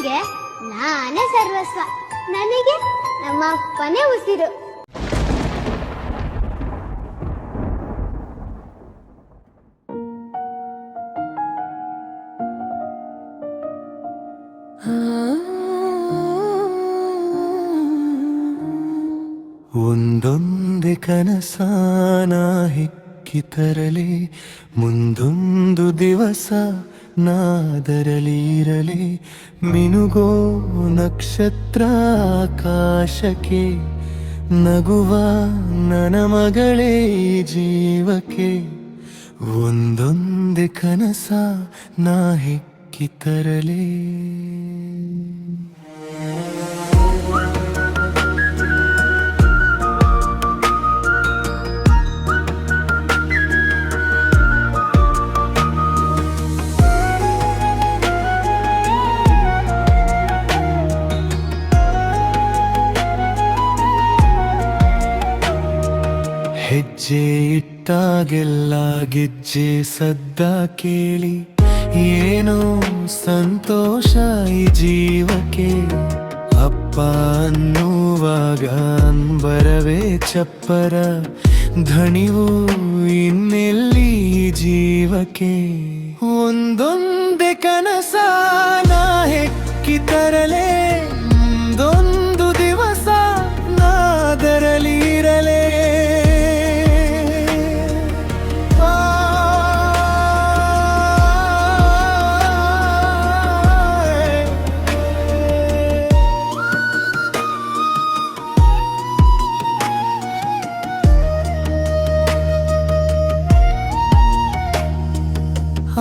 ಅಪ್ಪನ್ಗೆ ನಾನೇ ಸರ್ವಸ್ವ, ನನಗೆ ನಮ್ಮ ಅಪ್ಪನೇ ಉಸಿರು. ಒಂದೊಂದೇ ಕನಸಾನ ಹೆಕ್ಕಿ ತರಲಿ, ಮುಂದೊಂದು ದಿವಸ ನಾದರಲಿರಲಿ. ಮಿನುಗೋ ನಕ್ಷತ್ರ ಆಕಾಶಕ್ಕೆ, ನಗುವ ನನ್ನ ಮಗಳೇ ಜೀವಕ್ಕೆ. ಒಂದೊಂದೇ ಕನಸ ನಾ ಹೆಕ್ಕಿ ತರಲಿ. ಹೆಜ್ಜೆ ಇಟ್ಟಾಗೆಲ್ಲ ಗೆಜ್ಜೆ ಸದ್ದ ಕೇಳಿ, ಏನೋ ಸಂತೋಷ ಈ ಜೀವಕ್ಕೆ. ಅಪ್ಪ ಅನ್ನುವಾಗ ಅಂಬರವೇ ಚಪ್ಪರ, ಧಣಿವು ಇನ್ನೆಲ್ಲಿ ಈ ಜೀವಕ್ಕೆ. ಒಂದೊಂದೇ ಕನಸ ನಾ ಹೆಕ್ಕಿ ತರಲೇ, ಮುಂದೊಂದು ದಿವಸ ನಾದರಲಿರಲೇ.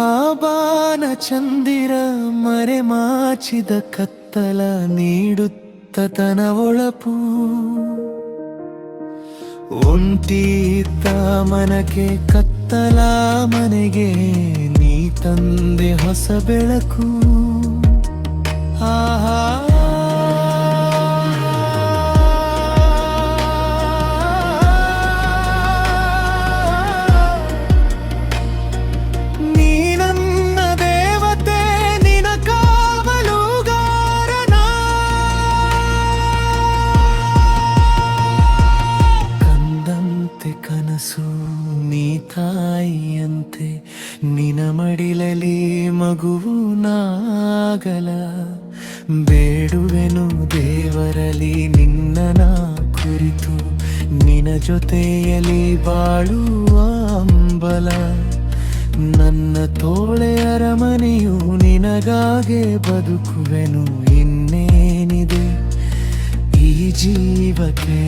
ಆಬಾನ ಚಂದಿರ ಮರೆಮಾಚಿದ ಕತ್ತಲ ನೀಡುತ್ತ ತನ ಒಳಪು. ಒಂಟಿದ್ದ ಮನಕ್ಕೆ ಕತ್ತಲ ಮನೆಗೆ ನೀ ತಂದೆ ಹೊಸ ಬೆಳಕು. ಆಹಾ ಕನಸು ನೀ ತಾಯಿಯಂತೆ, ನಿನ ಮಡಿಲಲಿ ಮಗುವು ನಾಗಲ. ಬೇಡುವೆನು ದೇವರಲಿ ನಿನ್ನನ ಕುರಿತು, ನಿನ ಜೊತೆಯಲಿ ಬಾಳುವ ಅಂಬಲ. ನನ್ನ ತೋಳೆಯ ಅರಮನೆಯು ನಿನಗಾಗೆ ಬದುಕುವೆನು, ಇನ್ನೇನಿದೆ ಈ ಜೀವಕ್ಕೆ